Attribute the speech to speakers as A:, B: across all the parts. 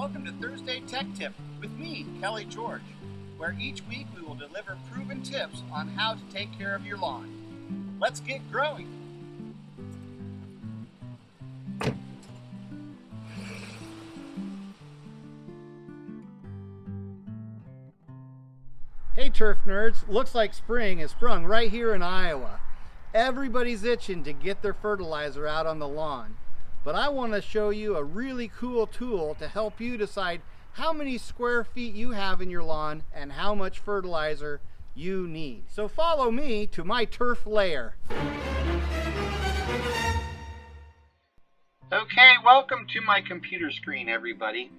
A: Welcome to Thursday Tech Tip with me, Kelly George, where each week we will deliver proven tips on how to take care of your lawn. Let's get growing. Hey turf nerds, looks like spring has sprung right here in Iowa. Everybody's itching to get their fertilizer out on the lawn. But I want to show you a really cool tool to help you decide how many square feet you have in your lawn and how much fertilizer you need. So follow me to my turf lair. Okay, welcome to my computer screen, everybody.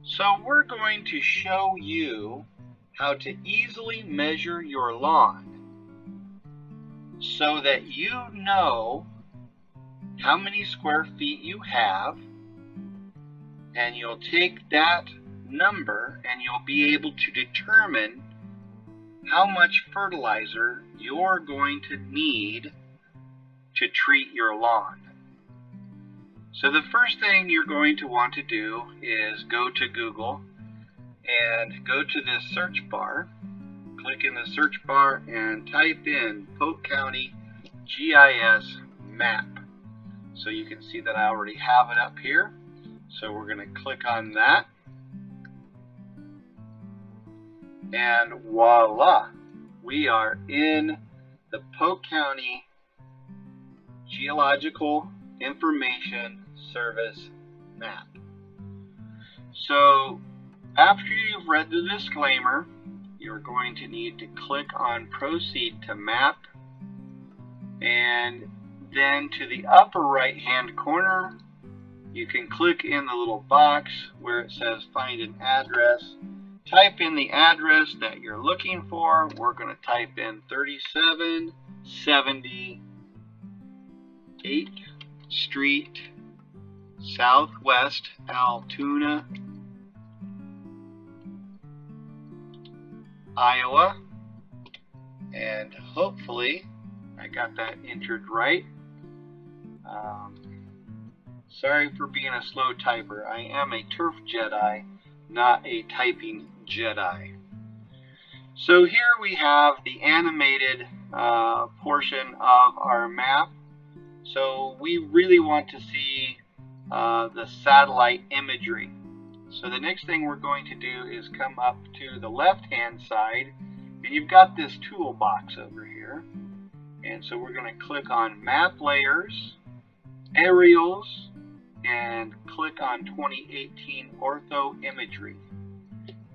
A: So we're going to show you how to easily measure your lawn so that you know how many square feet you have, and you'll take that number and you'll be able to determine how much fertilizer you're going to need to treat your lawn. So the first thing you're going to want to do is go to Google and go to this search bar. Click in the search bar and type in Polk County GIS map. So you can see that I already have it up here. So we're going to click on that. And voila! We are in the Polk County Geological Information Service map. So after you've read the disclaimer, you're going to need to click on Proceed to Map, and then to the upper right hand corner you can click in the little box where it says find an address. Type in the address that you're looking for. We're going to type in 3770 8th Street Southwest, Altoona, Iowa, and hopefully I got that entered right. Sorry for being a slow typer. I am a turf Jedi, not a typing Jedi. So here we have the animated portion of our map. So we really want to see the satellite imagery. So the next thing we're going to do is come up to the left-hand side, and you've got this toolbox over here. And so we're going to click on Map Layers, Aerials, and click on 2018 Ortho Imagery.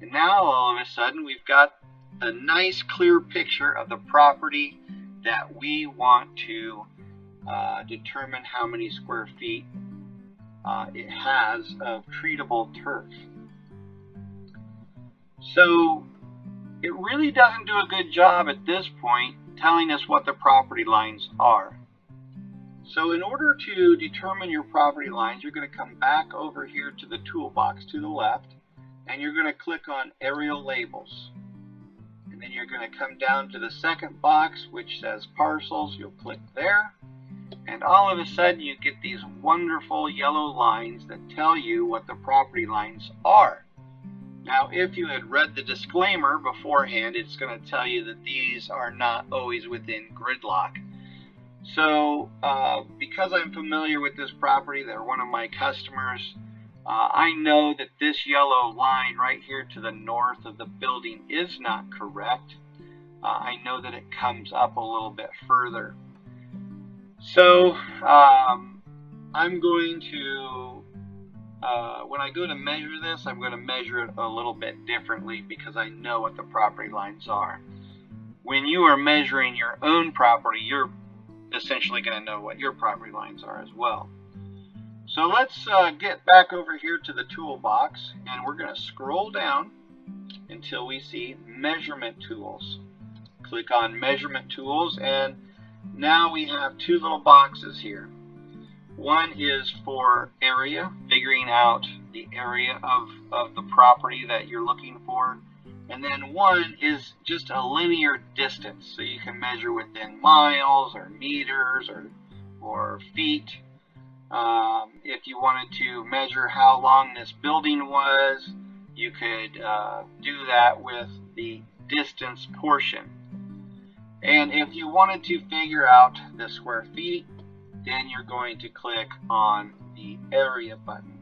A: And now all of a sudden we've got a nice clear picture of the property that we want to determine how many square feet it has of treatable turf. So it really doesn't do a good job at this point telling us what the property lines are. So in order to determine your property lines, you're going to come back over here to the toolbox to the left, and you're going to click on Aerial Labels. And then you're going to come down to the second box which says Parcels. You'll click there, and all of a sudden you get these wonderful yellow lines that tell you what the property lines are. Now if you had read the disclaimer beforehand, it's going to tell you that these are not always within gridlock. So because I'm familiar with this property, they're one of my customers, I know that this yellow line right here to the north of the building is not correct. I know that it comes up a little bit further. So I'm going to, when I go to measure this, I'm going to measure it a little bit differently because I know what the property lines are. When you are measuring your own property, you're essentially going to know what your property lines are as well. So let's get back over here to the toolbox, and we're going to scroll down until we see Measurement Tools. Click on Measurement Tools, and now we have two little boxes here. One is for area, figuring out the area of the property that you're looking for. And then one is just a linear distance, so you can measure within miles or meters or feet. If you wanted to measure how long this building was, you could do that with the distance portion. And if you wanted to figure out the square feet, then you're going to click on the area button.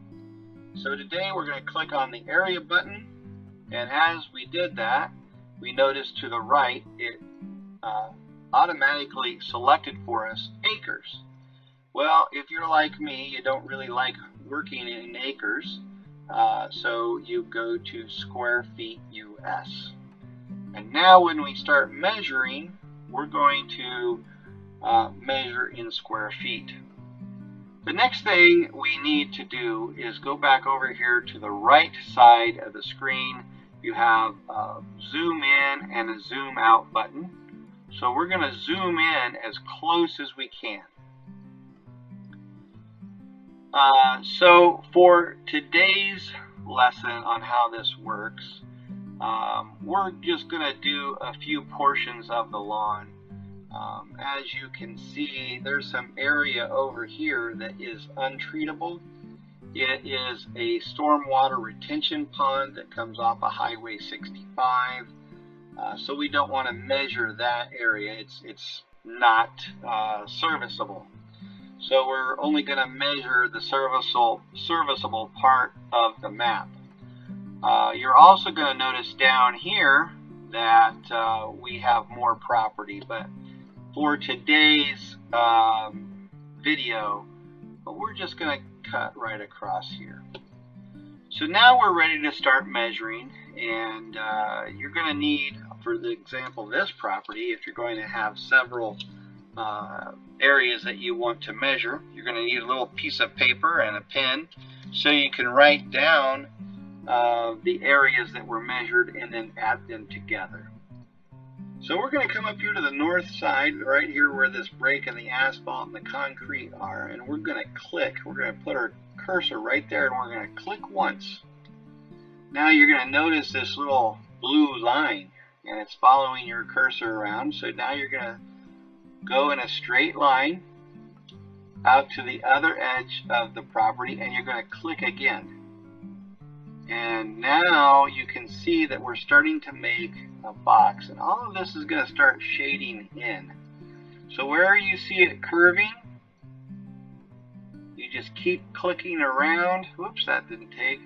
A: So today we're going to click on the area button, and as we did that, we noticed to the right it automatically selected for us acres. Well, if you're like me, you don't really like working in acres, so you go to square feet US. And now when we start measuring, we're going to measure in square feet. The next thing we need to do is go back over here to the right side of the screen. You have a zoom in and a zoom out button. So we're going to zoom in as close as we can. So for today's lesson on how this works, we're just going to do a few portions of the lawn. As you can see, there's some area over here that is untreatable. It is a stormwater retention pond that comes off of Highway 65. So we don't want to measure that area. It's not serviceable. So we're only going to measure the serviceable part of the map. You're also going to notice down here that we have more property, but for today's video, we're just going to cut right across here. So now we're ready to start measuring, and you're going to need, for the example, this property, if you're going to have several areas that you want to measure, you're going to need a little piece of paper and a pen so you can write down the areas that were measured and then add them together. So we're going to come up here to the north side, right here where this break in the asphalt and the concrete are, and we're going to click. We're going to put our cursor right there, and we're going to click once. Now you're going to notice this little blue line, and it's following your cursor around. So now you're going to go in a straight line out to the other edge of the property, and you're going to click again. And now you can see that we're starting to make a box, and all of this is going to start shading in. So where you see it curving, you just keep clicking around. Whoops, that didn't take.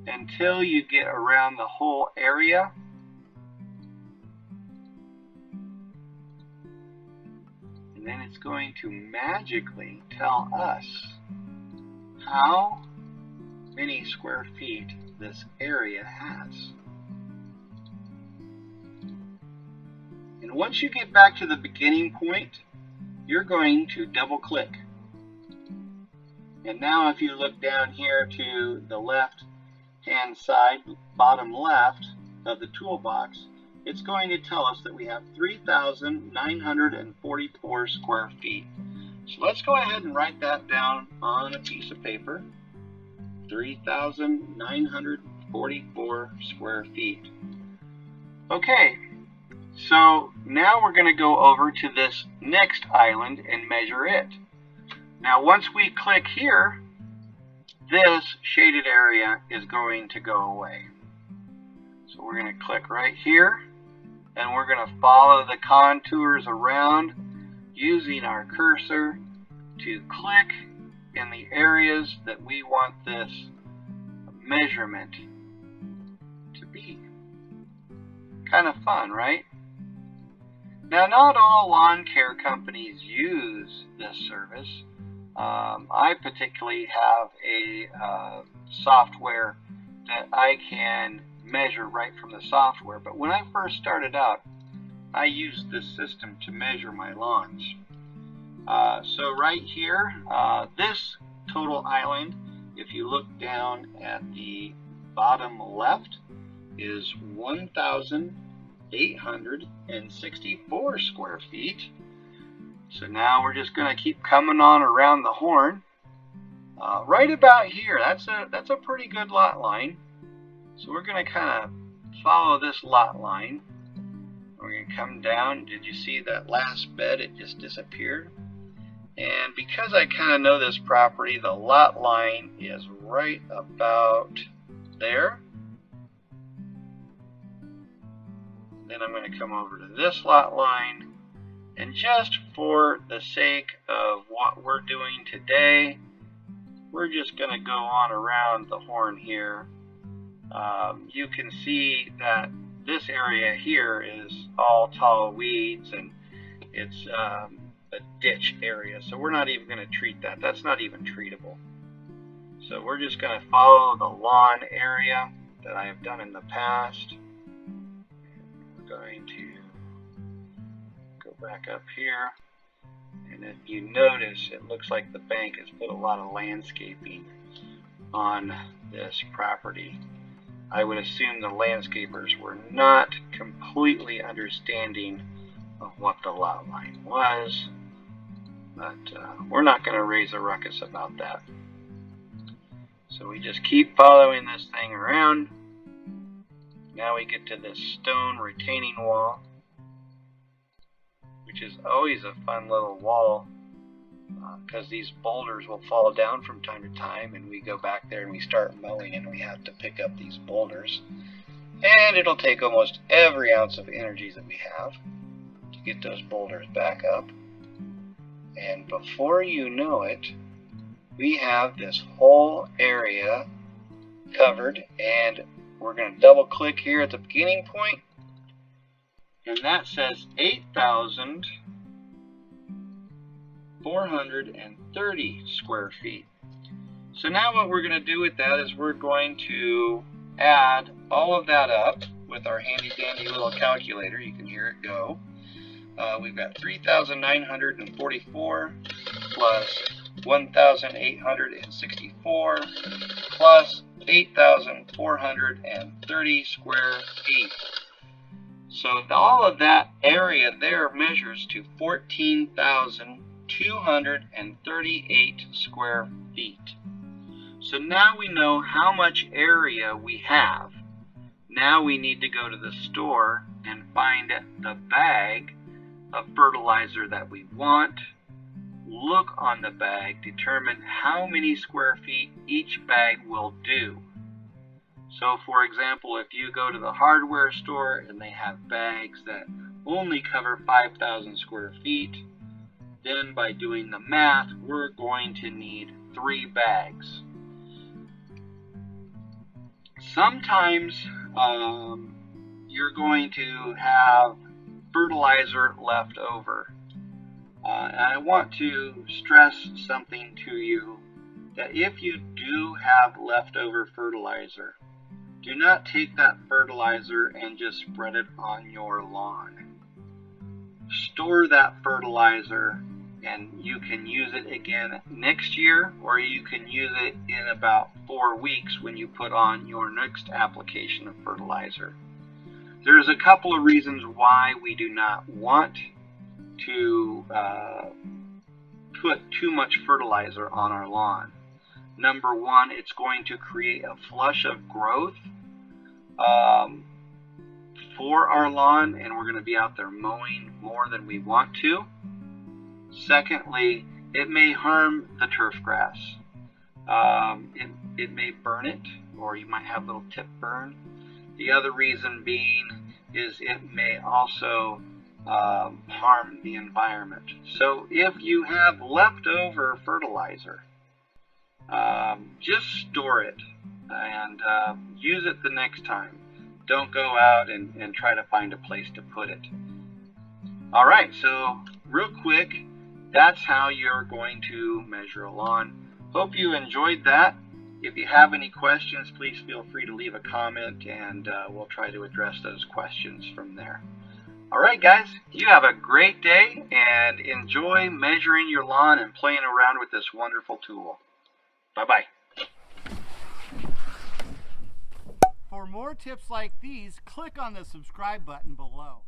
A: Until you get around the whole area. And then it's going to magically tell us how many square feet this area has. And once you get back to the beginning point, you're going to double click. And now if you look down here to the left hand side, bottom left of the toolbox, it's going to tell us that we have 3,944 square feet. So let's go ahead and write that down on a piece of paper. 3,944 square feet. Okay, so now we're going to go over to this next island and measure it. Now once we click here, this shaded area is going to go away. So we're going to click right here, and we're going to follow the contours around using our cursor to click in the areas that we want this measurement to be. Kind of fun, right? Now, not all lawn care companies use this service. I particularly have a software that I can measure right from the software, but when I first started out, I used this system to measure my lawns. So right here, this total island, if you look down at the bottom left, is 1,864 square feet. So now we're just going to keep coming on around the horn. Right about here, that's a pretty good lot line. So we're going to kind of follow this lot line. We're going to come down. Did you see that last bed? It just disappeared. And because I kind of know this property, the lot line is right about there. Then I'm going to come over to this lot line. And just for the sake of what we're doing today, we're just going to go on around the horn here. You can see that this area here is all tall weeds, and it's a ditch area, so we're not even going to treat that. That's not even treatable. So we're just going to follow the lawn area that I have done in the past. We're going to go back up here, and if you notice, it looks like the bank has put a lot of landscaping on this property. I would assume the landscapers were not completely understanding of what the lot line was, but we're not going to raise a ruckus about that. So we just keep following this thing around. Now we get to this stone retaining wall, which is always a fun little wall because these boulders will fall down from time to time, and we go back there and we start mowing and we have to pick up these boulders. And it'll take almost every ounce of energy that we have to get those boulders back up. And before you know it, we have this whole area covered, and we're going to double click here at the beginning point, and that says 8,430 square feet. So now what we're going to do with that is we're going to add all of that up with our handy dandy little calculator. You can hear it go. We've got 3,944 plus 1,864 plus 8,430 square feet. So all of that area there measures to 14,238 square feet. So now we know how much area we have. Now we need to go to the store and find the bag of fertilizer that we want. Look on the bag, determine how many square feet each bag will do. So for example, if you go to the hardware store and they have bags that only cover 5,000 square feet, then by doing the math, we're going to need 3 bags. Sometimes you're going to have fertilizer left over. And I want to stress something to you, that if you do have leftover fertilizer, do not take that fertilizer and just spread it on your lawn. Store that fertilizer, and you can use it again next year, or you can use it in about 4 weeks when you put on your next application of fertilizer. There's a couple of reasons why we do not want to put too much fertilizer on our lawn. Number one, it's going to create a flush of growth for our lawn, and we're going to be out there mowing more than we want to. Secondly, it may harm the turf grass. It may burn it, or you might have little tip burn. The other reason being is it may also harm the environment. So if you have leftover fertilizer, just store it and use it the next time. Don't go out and try to find a place to put it. All right, so real quick, that's how you're going to measure a lawn. Hope you enjoyed that. If you have any questions, please feel free to leave a comment, and we'll try to address those questions from there. All right, guys, you have a great day, and enjoy measuring your lawn and playing around with this wonderful tool. Bye-bye.
B: For more tips like these, click on the subscribe button below.